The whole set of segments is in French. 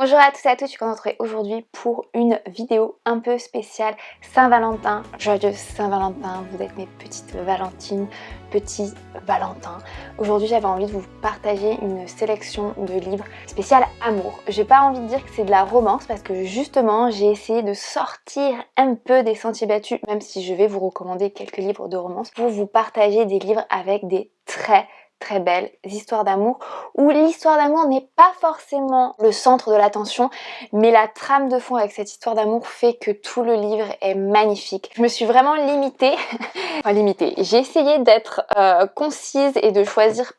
Bonjour à tous et à toutes, je suis contente de vous retrouver aujourd'hui pour une vidéo un peu spéciale Saint-Valentin. Joyeux Saint-Valentin, vous êtes mes petites Valentines, petits Valentins. Aujourd'hui j'avais envie de vous partager une sélection de livres spécial amour. J'ai pas envie de dire que c'est de la romance parce que justement j'ai essayé de sortir un peu des sentiers battus, même si je vais vous recommander quelques livres de romance, pour vous partager des livres avec des très belles histoires d'amour où l'histoire d'amour n'est pas forcément le centre de l'attention, mais la trame de fond avec cette histoire d'amour fait que tout le livre est magnifique. Je me suis vraiment limitée, j'ai essayé d'être concise et de choisir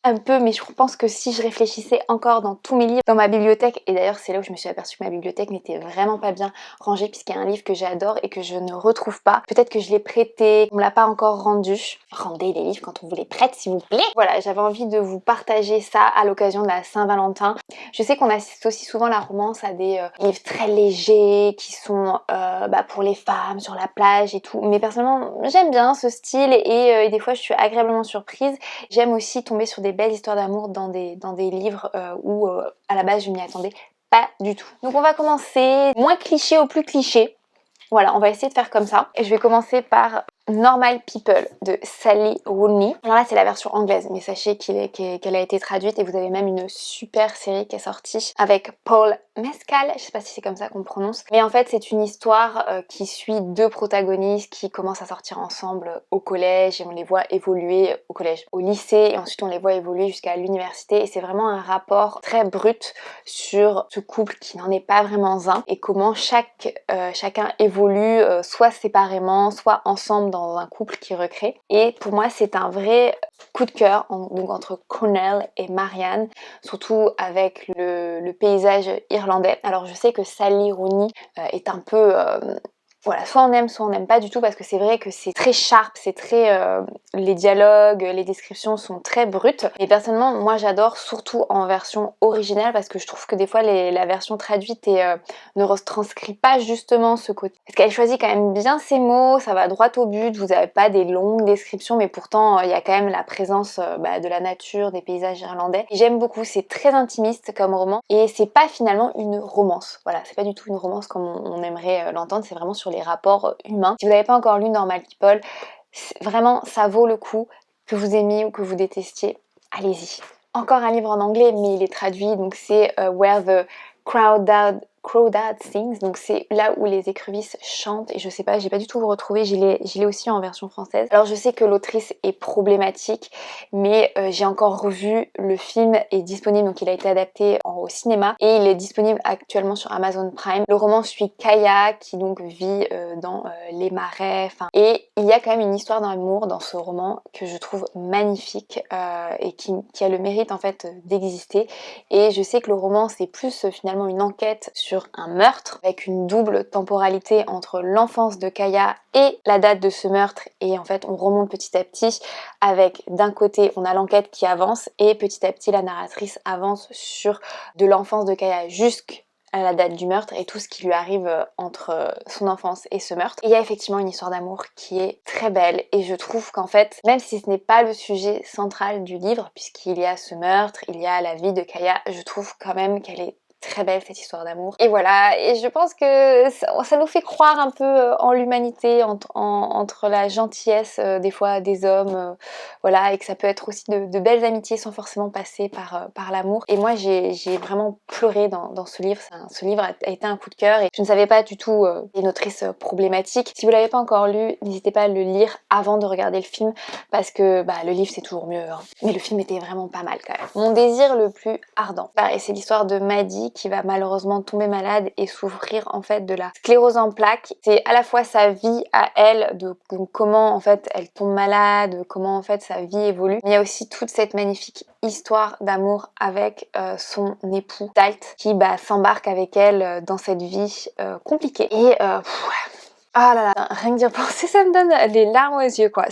un peu, mais je pense que si je réfléchissais encore dans tous mes livres, dans ma bibliothèque, et d'ailleurs c'est là où je me suis aperçue que ma bibliothèque n'était vraiment pas bien rangée puisqu'il y a un livre que j'adore et que je ne retrouve pas. Peut-être que je l'ai prêté, on me l'a pas encore rendu. Rendez les livres quand on vous les prête s'il vous plaît. Voilà, j'avais envie de vous partager ça à l'occasion de la Saint-Valentin. Je sais qu'on assiste aussi souvent la romance à des livres très légers qui sont pour les femmes, sur la plage et tout. Mais personnellement, j'aime bien ce style et des fois je suis agréablement surprise. J'aime aussi tomber sur des belles histoires d'amour dans des livres où à la base je m'y attendais pas du tout. Donc on va commencer moins cliché au plus cliché. Voilà, on va essayer de faire comme ça. Et je vais commencer par Normal People de Sally Rooney. Alors là c'est la version anglaise, mais sachez qu'elle a été traduite et vous avez même une super série qui est sortie avec Paul Mescal, je sais pas si c'est comme ça qu'on prononce. Mais en fait c'est une histoire qui suit deux protagonistes qui commencent à sortir ensemble au collège et on les voit évoluer au collège, au lycée et ensuite on les voit évoluer jusqu'à l'université et c'est vraiment un rapport très brut sur ce couple qui n'en est pas vraiment un et comment chacun évolue soit séparément, soit ensemble dans un couple qui recrée. Et pour moi c'est un vrai coup de cœur donc entre Connell et Marianne, surtout avec le paysage irlandais. Alors je sais que Sally Rooney est un peu voilà, soit on n'aime pas du tout parce que c'est vrai que c'est très sharp, c'est très les dialogues, les descriptions sont très brutes. Et personnellement, moi j'adore surtout en version originale parce que je trouve que des fois la version traduite ne retranscrit pas justement ce côté. Parce qu'elle choisit quand même bien ses mots, ça va droit au but, vous n'avez pas des longues descriptions, mais pourtant il y a quand même la présence de la nature, des paysages irlandais. J'aime beaucoup, c'est très intimiste comme roman et c'est pas finalement une romance. Voilà, c'est pas du tout une romance comme on aimerait l'entendre, c'est vraiment sur les rapports humains. Si vous n'avez pas encore lu Normal People, vraiment ça vaut le coup, que vous aimiez ou que vous détestiez, allez-y. Encore un livre en anglais mais il est traduit, donc c'est Where the Crawdad Sings, donc c'est là où les écrevisses chantent et je sais pas, j'ai pas du tout retrouvé, je l'ai aussi en version française. Alors je sais que l'autrice est problématique mais j'ai encore revu, le film est disponible, donc il a été adapté au cinéma et il est disponible actuellement sur Amazon Prime. Le roman suit Kaya qui donc vit dans les marais, et il y a quand même une histoire d'amour dans ce roman que je trouve magnifique et qui a le mérite en fait d'exister. Et je sais que le roman c'est plus finalement une enquête sur un meurtre avec une double temporalité entre l'enfance de Kaya et la date de ce meurtre et en fait on remonte petit à petit avec d'un côté on a l'enquête qui avance et petit à petit la narratrice avance sur de l'enfance de Kaya jusqu'à la date du meurtre et tout ce qui lui arrive entre son enfance et ce meurtre. Et il y a effectivement une histoire d'amour qui est très belle et je trouve qu'en fait, même si ce n'est pas le sujet central du livre, puisqu'il y a ce meurtre, il y a la vie de Kaya, je trouve quand même qu'elle est très belle cette histoire d'amour. Et voilà, et je pense que ça nous fait croire un peu en l'humanité, entre la gentillesse des fois des hommes, voilà, et que ça peut être aussi de belles amitiés sans forcément passer par l'amour. Et moi j'ai vraiment pleuré dans ce livre, ce livre a été un coup de cœur et je ne savais pas du tout une autrice problématique. Si vous l'avez pas encore lu, n'hésitez pas à le lire avant de regarder le film parce que le livre c'est toujours mieux, hein. Mais le film était vraiment pas mal quand même. Mon désir le plus ardent, pareil, c'est l'histoire de Maddie qui va malheureusement tomber malade et souffrir en fait de la sclérose en plaques. C'est à la fois sa vie à elle, de comment en fait elle tombe malade, comment en fait sa vie évolue, mais il y a aussi toute cette magnifique histoire d'amour avec son époux Dalt qui s'embarque avec elle dans cette vie compliquée. Et ah là là, rien que d'y penser, ça me donne les larmes aux yeux quoi.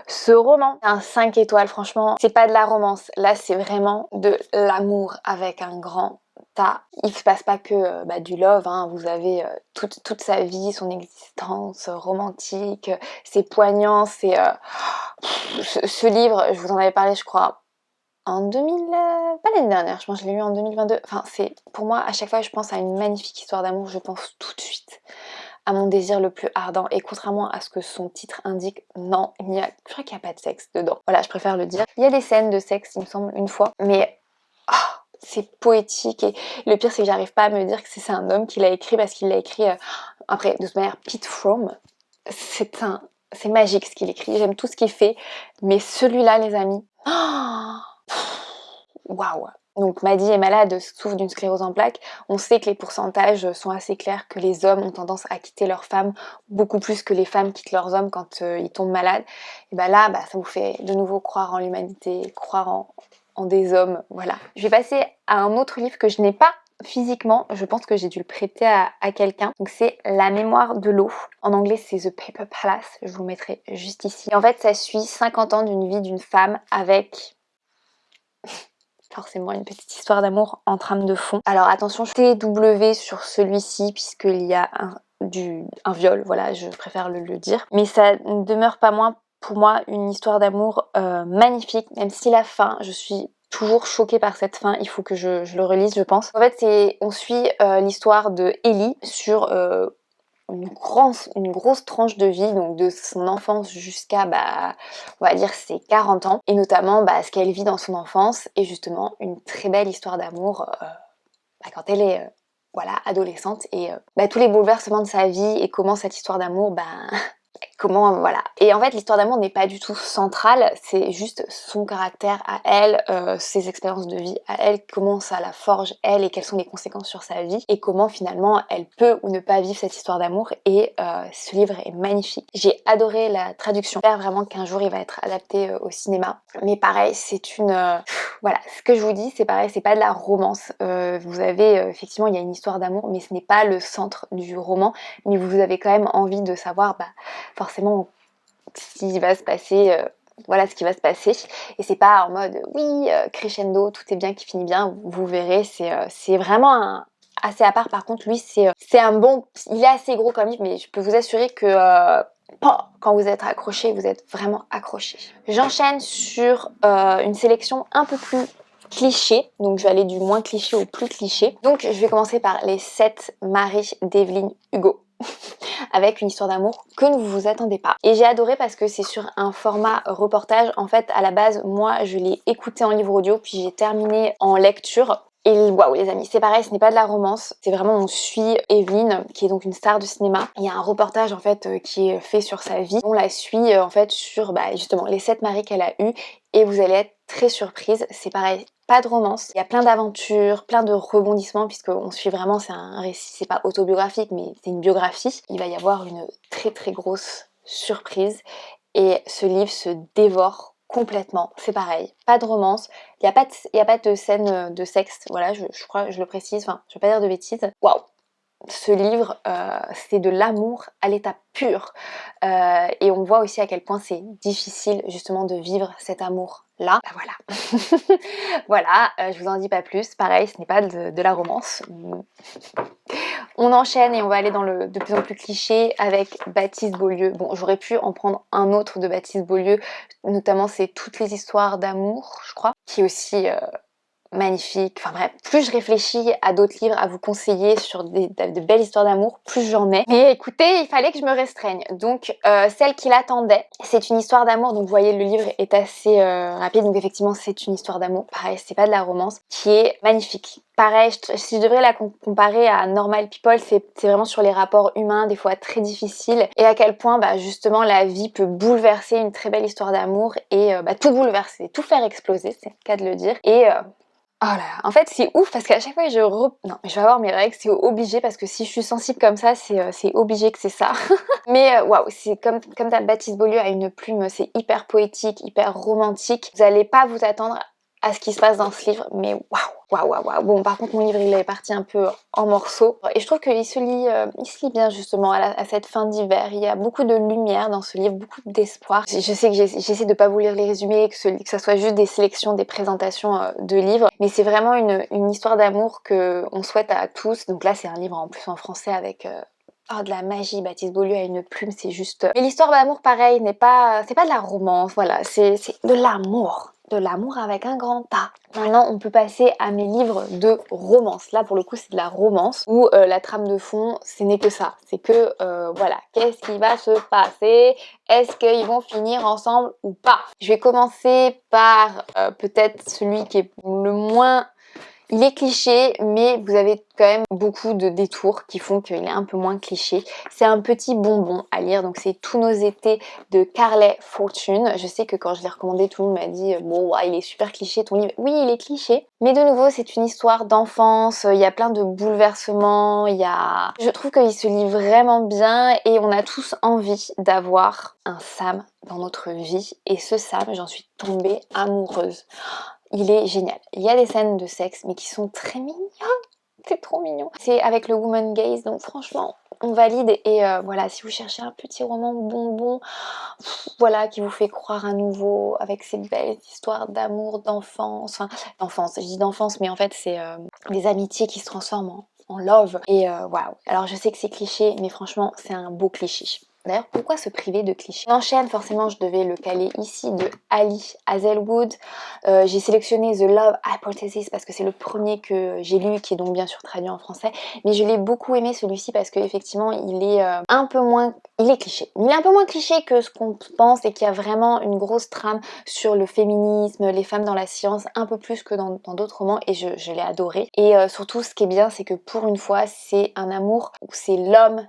Ce roman, un 5 étoiles franchement, c'est pas de la romance, là c'est vraiment de l'amour avec un grand A. Il se passe pas que du love, hein. Vous avez toute sa vie, son existence romantique, c'est poignant, ce livre, je vous en avais parlé je crois en 2000, pas l'année dernière, je pense que je l'ai lu en 2022. Enfin, c'est pour moi, à chaque fois que je pense à une magnifique histoire d'amour, je pense tout de suite à mon désir le plus ardent. Et contrairement à ce que son titre indique, non, je crois qu'il n'y a pas de sexe dedans. Voilà, je préfère le dire. Il y a des scènes de sexe, il me semble, une fois, mais c'est poétique. Et le pire, c'est que j'arrive pas à me dire que c'est un homme qui l'a écrit, parce qu'il l'a écrit après, de toute manière, Pete Fromm. C'est magique ce qu'il écrit. J'aime tout ce qu'il fait, mais celui-là, les amis, waouh! Donc Maddie est malade, souffre d'une sclérose en plaques. On sait que les pourcentages sont assez clairs, que les hommes ont tendance à quitter leurs femmes beaucoup plus que les femmes quittent leurs hommes quand ils tombent malades. Et bah là, ça vous fait de nouveau croire en l'humanité, croire en des hommes, voilà. Je vais passer à un autre livre que je n'ai pas physiquement, je pense que j'ai dû le prêter à quelqu'un. Donc c'est La mémoire de l'eau. En anglais c'est The Paper Palace, je vous le mettrai juste ici. Et en fait ça suit 50 ans d'une vie d'une femme avec forcément une petite histoire d'amour en trame de fond. Alors attention, je suis TW sur celui-ci puisqu'il y a un viol, voilà, je préfère le dire. Mais ça ne demeure pas moins pour moi une histoire d'amour magnifique, même si la fin, je suis toujours choquée par cette fin, il faut que je le relise je pense. En fait on suit l'histoire de Ellie sur une grosse tranche de vie, donc de son enfance jusqu'à, on va dire ses 40 ans, et notamment ce qu'elle vit dans son enfance, et justement une très belle histoire d'amour quand elle est voilà, adolescente, et tous les bouleversements de sa vie, et comment cette histoire d'amour, comment, voilà. Et en fait l'histoire d'amour n'est pas du tout centrale, c'est juste son caractère à elle, ses expériences de vie à elle, comment ça la forge elle et quelles sont les conséquences sur sa vie, et comment finalement elle peut ou ne pas vivre cette histoire d'amour. Et ce livre est magnifique. J'ai adoré la traduction, j'espère vraiment qu'un jour il va être adapté au cinéma. Mais pareil, c'est une... voilà, ce que je vous dis, c'est pareil, c'est pas de la romance. Vous avez, effectivement, il y a une histoire d'amour, mais ce n'est pas le centre du roman, mais vous avez quand même envie de savoir, forcément ce qui va se passer, voilà ce qui va se passer, et c'est pas en mode oui crescendo, tout est bien qui finit bien, vous verrez, c'est vraiment assez à part. Par contre lui c'est un bon, il est assez gros comme livre, mais je peux vous assurer que quand vous êtes accroché, vous êtes vraiment accroché. J'enchaîne sur une sélection un peu plus cliché, donc je vais aller du moins cliché au plus cliché. Donc je vais commencer par Les 7 maris d'Evelyn Hugo. Avec une histoire d'amour que vous vous attendez pas. Et j'ai adoré parce que c'est sur un format reportage. En fait, à la base, moi, je l'ai écouté en livre audio, puis j'ai terminé en lecture. Et waouh les amis, c'est pareil, ce n'est pas de la romance, c'est vraiment on suit Evelyn, qui est donc une star de cinéma. Il y a un reportage en fait qui est fait sur sa vie. On la suit en fait sur justement les 7 maris qu'elle a eus, et vous allez être très surprise. C'est pareil, pas de romance, il y a plein d'aventures, plein de rebondissements, puisqu'on suit vraiment, c'est un récit, c'est pas autobiographique, mais c'est une biographie. Il va y avoir une très très grosse surprise, et ce livre se dévore complètement. C'est pareil, pas de romance, il n'y a pas de scène de sexe, voilà, je crois, je le précise, enfin, je vais pas dire de bêtises. Waouh! Ce livre, c'est de l'amour à l'état pur. Et on voit aussi à quel point c'est difficile justement de vivre cet amour-là. Voilà. Voilà, je vous en dis pas plus. Pareil, ce n'est pas de la romance. On enchaîne et on va aller dans le de plus en plus cliché avec Baptiste Beaulieu. Bon, j'aurais pu en prendre un autre de Baptiste Beaulieu, notamment c'est Toutes les histoires d'amour, je crois, qui est aussi magnifique. Enfin bref, plus je réfléchis à d'autres livres à vous conseiller sur de belles histoires d'amour, plus j'en ai. Mais écoutez, il fallait que je me restreigne. Donc celle qui l'attendait, c'est une histoire d'amour. Donc vous voyez, le livre est assez rapide. Donc effectivement, c'est une histoire d'amour. Pareil, c'est pas de la romance, qui est magnifique. Pareil, si je devrais la comparer à Normal People, c'est vraiment sur les rapports humains, des fois très difficiles, et à quel point justement la vie peut bouleverser une très belle histoire d'amour, et tout bouleverser, tout faire exploser, c'est le cas de le dire. Et oh là là, en fait c'est ouf parce qu'à chaque fois non mais je vais avoir mes règles, c'est obligé, parce que si je suis sensible comme ça, c'est obligé que c'est ça. Mais waouh, c'est comme Baptiste Beaulieu a une plume, c'est hyper poétique, hyper romantique. Vous allez pas vous attendre à ce qui se passe dans ce livre, mais waouh, waouh, waouh, waouh. Bon, par contre mon livre il est parti un peu en morceaux, et je trouve qu'il se lit bien justement à cette fin d'hiver. Il y a beaucoup de lumière dans ce livre, beaucoup d'espoir. Je sais que j'essaie de pas vous lire les résumés, que ça soit juste des sélections, des présentations de livres, mais c'est vraiment une histoire d'amour que on souhaite à tous. Donc là c'est un livre en plus en français avec oh, de la magie. Baptiste Beaulieu a une plume, c'est juste... Mais l'histoire d'amour, pareil, c'est pas de la romance, voilà, c'est de l'amour. de l'amour avec un grand A. Maintenant, on peut passer à mes livres de romance. Là, pour le coup, c'est de la romance où la trame de fond, ce n'est que ça. C'est que, voilà, qu'est-ce qui va se passer? Est-ce qu'ils vont finir ensemble ou pas? Je vais commencer par peut-être celui qui est le moins... Il est cliché, mais vous avez quand même beaucoup de détours qui font qu'il est un peu moins cliché. C'est un petit bonbon à lire, donc c'est Tous nos étés de Carley Fortune. Je sais que quand je l'ai recommandé, tout le monde m'a dit « Bon, ouais, il est super cliché ton livre ». Oui, il est cliché, mais de nouveau, c'est une histoire d'enfance, il y a plein de bouleversements, Je trouve qu'il se lit vraiment bien et on a tous envie d'avoir un Sam dans notre vie. Et ce Sam, j'en suis tombée amoureuse. Il est génial. Il y a des scènes de sexe, mais qui sont très mignonnes. C'est trop mignon. C'est avec le Woman Gaze, donc franchement, on valide. Et voilà, si vous cherchez un petit roman bonbon, voilà, qui vous fait croire à nouveau, avec ces belles histoires d'amour, d'enfance. Enfin, d'enfance, je dis d'enfance, mais en fait, c'est des amitiés qui se transforment en love. Et waouh. Alors, je sais que c'est cliché, mais franchement, c'est un beau cliché. D'ailleurs, pourquoi se priver de clichés? On enchaîne, forcément, je devais le caler ici, de Ali Hazelwood. J'ai sélectionné The Love Hypothesis parce que c'est le premier que j'ai lu, qui est donc bien sûr traduit en français. Mais je l'ai beaucoup aimé celui-ci parce qu'effectivement, il est un peu moins... Il est cliché. Il est un peu moins cliché que ce qu'on pense et qu'il y a vraiment une grosse trame sur le féminisme, les femmes dans la science, un peu plus que dans d'autres romans et je l'ai adoré. Et surtout, ce qui est bien, c'est que pour une fois, c'est un amour où c'est l'homme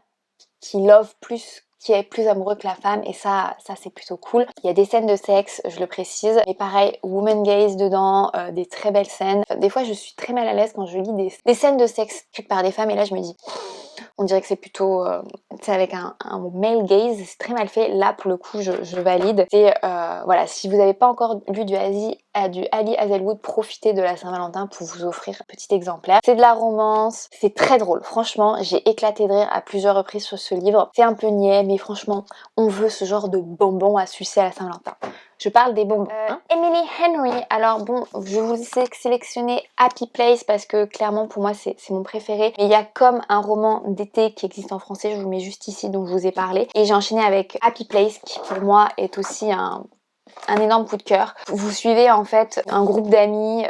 qui love plus, qui est plus amoureux que la femme, et ça c'est plutôt cool. Il y a des scènes de sexe, je le précise, et pareil, woman gaze dedans, des très belles scènes. Des fois je suis très mal à l'aise quand je lis des scènes de sexe faites par des femmes, et là je me dis, on dirait que c'est plutôt c'est avec un male gaze, c'est très mal fait. Là pour le coup je valide. C'est voilà, si vous n'avez pas encore lu du Ali Hazelwood, profitez de la Saint-Valentin pour vous offrir un petit exemplaire. C'est de la romance, c'est très drôle. Franchement, j'ai éclaté de rire à plusieurs reprises sur ce livre. C'est un peu niais, mais franchement, on veut ce genre de bonbons à sucer à la Saint-Valentin. Je parle des bonbons. Emily Henry, alors bon, je vous ai sélectionné Happy Place parce que clairement pour moi c'est mon préféré. Mais il y a comme un roman d'été qui existe en français, je vous le mets juste ici, dont je vous ai parlé. Et j'ai enchaîné avec Happy Place qui pour moi est aussi un énorme coup de cœur. Vous suivez en fait un groupe d'amis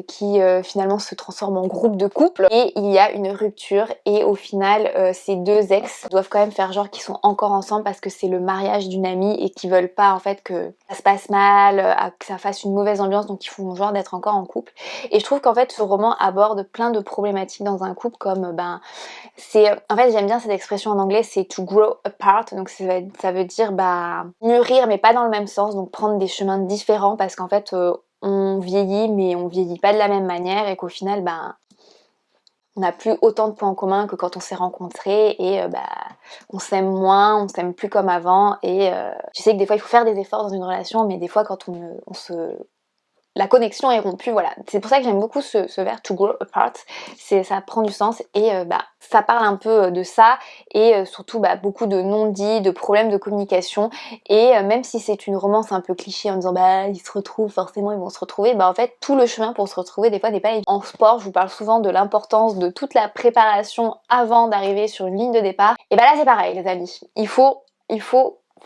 qui finalement se transforme en groupe de couple et il y a une rupture et au final ces deux ex doivent quand même faire genre qu'ils sont encore ensemble parce que c'est le mariage d'une amie et qu'ils veulent pas en fait que ça se passe mal, que ça fasse une mauvaise ambiance, donc ils font genre d'être encore en couple. Et je trouve qu'en fait ce roman aborde plein de problématiques dans un couple comme en fait j'aime bien cette expression en anglais, c'est to grow apart, donc ça veut dire mûrir mais pas dans le même sens, donc prendre des chemins différents parce qu'en fait on vieillit mais on vieillit pas de la même manière et qu'au final on n'a plus autant de points en commun que quand on s'est rencontrés et on s'aime moins, on s'aime plus comme avant et je sais que des fois il faut faire des efforts dans une relation mais des fois quand la connexion est rompue, voilà. C'est pour ça que j'aime beaucoup ce vers To Grow Apart, ça prend du sens et ça parle un peu de ça et surtout beaucoup de non-dits, de problèmes de communication et même si c'est une romance un peu cliché en disant ils se retrouvent, forcément ils vont se retrouver, en fait tout le chemin pour se retrouver des fois n'est pas évident. En sport, je vous parle souvent de l'importance de toute la préparation avant d'arriver sur une ligne de départ et là c'est pareil les amis, il faut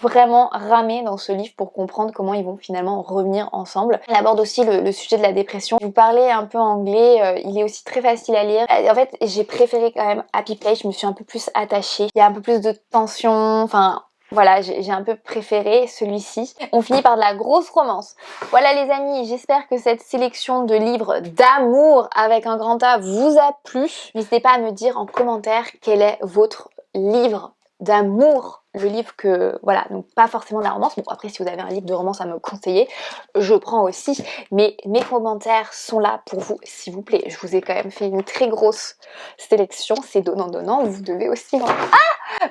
vraiment ramer dans ce livre pour comprendre comment ils vont finalement revenir ensemble. Elle aborde aussi le sujet de la dépression. Je vous parlais un peu anglais, il est aussi très facile à lire. En fait, j'ai préféré quand même Happy Place, je me suis un peu plus attachée. Il y a un peu plus de tension, enfin... Voilà, j'ai un peu préféré celui-ci. On finit par de la grosse romance. Voilà les amis, j'espère que cette sélection de livres d'amour avec un grand A vous a plu. N'hésitez pas à me dire en commentaire quel est votre livre d'amour, le livre que, voilà, donc pas forcément de la romance, bon après si vous avez un livre de romance à me conseiller, je prends aussi, mais mes commentaires sont là pour vous s'il vous plaît, je vous ai quand même fait une très grosse sélection, c'est donnant, vous devez aussi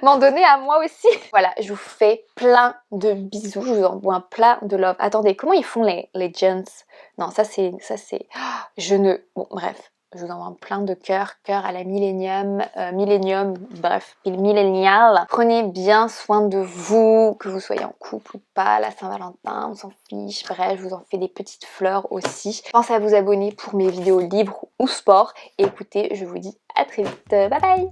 m'en donner à moi aussi. Voilà, je vous fais plein de bisous, je vous envoie plein de love. Attendez, comment ils font les gents? Non, ça c'est, bon bref. Je vous envoie plein de cœur à la millénium, bref, millénial. Prenez bien soin de vous, que vous soyez en couple ou pas, la Saint-Valentin, on s'en fiche, bref, je vous en fais des petites fleurs aussi. Pensez à vous abonner pour mes vidéos libres ou sport. Et écoutez, je vous dis à très vite, bye bye!